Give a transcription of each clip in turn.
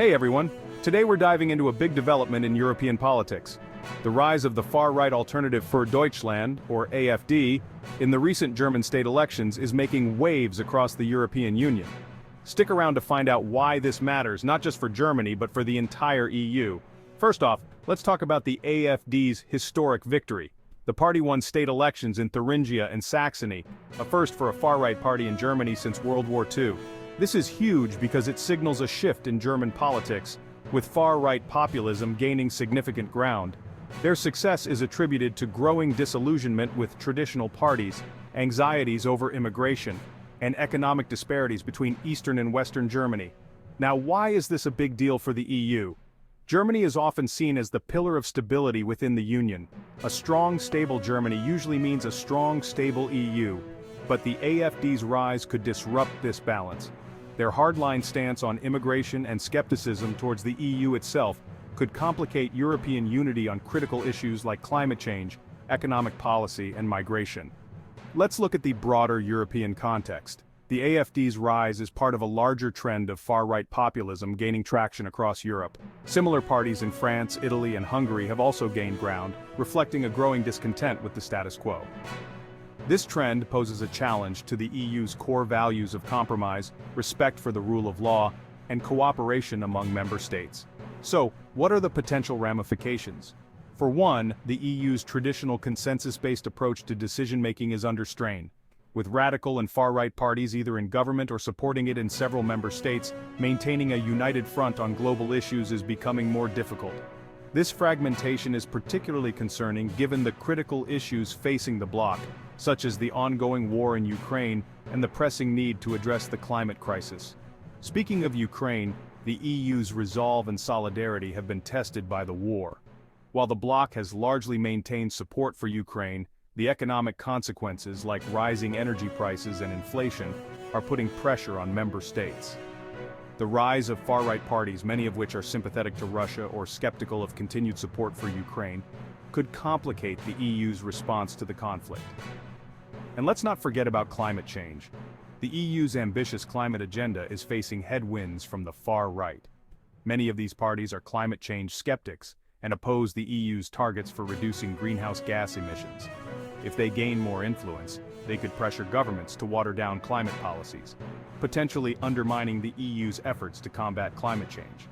Hey everyone, today we're diving into a big development in European politics. The rise of the far-right alternative for Deutschland, or AfD, in the recent German state elections is making waves across the European Union. Stick around to find out why this matters, not just for Germany but for the entire EU. First off, let's talk about the AfD's historic victory. The party won state elections in Thuringia and Saxony, a first for a far-right party in Germany since World War II. This is huge because it signals a shift in German politics, with far-right populism gaining significant ground. Their success is attributed to growing disillusionment with traditional parties, anxieties over immigration, and economic disparities between Eastern and Western Germany. Now, why is this a big deal for the EU? Germany is often seen as the pillar of stability within the Union. A strong, stable Germany usually means a strong, stable EU. But the AfD's rise could disrupt this balance. Their hardline stance on immigration and skepticism towards the EU itself could complicate European unity on critical issues like climate change, economic policy, and migration. Let's look at the broader European context. The AfD's rise is part of a larger trend of far-right populism gaining traction across Europe. Similar parties in France, Italy, and Hungary have also gained ground, reflecting a growing discontent with the status quo. This trend poses a challenge to the EU's core values of compromise, respect for the rule of law, and cooperation among member states. So, what are the potential ramifications? For one, the EU's traditional consensus-based approach to decision-making is under strain. With radical and far-right parties either in government or supporting it in several member states, maintaining a united front on global issues is becoming more difficult. This fragmentation is particularly concerning given the critical issues facing the bloc, such as the ongoing war in Ukraine and the pressing need to address the climate crisis. Speaking of Ukraine, the EU's resolve and solidarity have been tested by the war. While the bloc has largely maintained support for Ukraine, the economic consequences like rising energy prices and inflation are putting pressure on member states. The rise of far-right parties, many of which are sympathetic to Russia or skeptical of continued support for Ukraine, could complicate the EU's response to the conflict. And let's not forget about climate change. The EU's ambitious climate agenda is facing headwinds from the far right. Many of these parties are climate change skeptics and oppose the EU's targets for reducing greenhouse gas emissions. If they gain more influence, they could pressure governments to water down climate policies, potentially undermining the EU's efforts to combat climate change.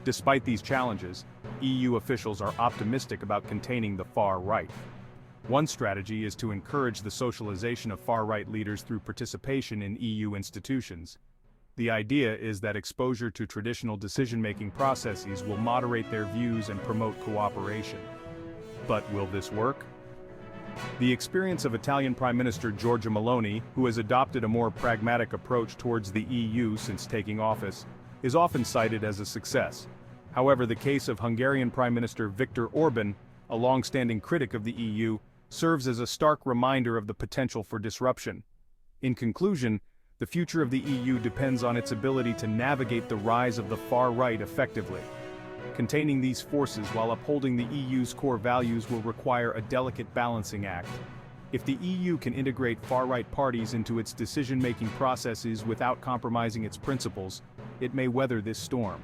Despite these challenges, EU officials are optimistic about containing the far right. One strategy is to encourage the socialization of far-right leaders through participation in EU institutions. The idea is that exposure to traditional decision-making processes will moderate their views and promote cooperation. But will this work? The experience of Italian Prime Minister Giorgia Meloni, who has adopted a more pragmatic approach towards the EU since taking office, is often cited as a success. However, the case of Hungarian Prime Minister Viktor Orban, a long-standing critic of the EU, serves as a stark reminder of the potential for disruption. In conclusion, the future of the EU depends on its ability to navigate the rise of the far right effectively. Containing these forces while upholding the EU's core values will require a delicate balancing act. If the EU can integrate far-right parties into its decision-making processes without compromising its principles, it may weather this storm.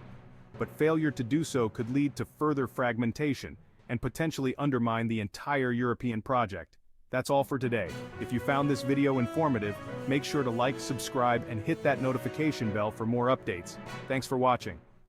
But failure to do so could lead to further fragmentation and potentially undermine the entire European project. That's all for today. If you found this video informative, make sure to like, subscribe, and hit that notification bell for more updates. Thanks for watching.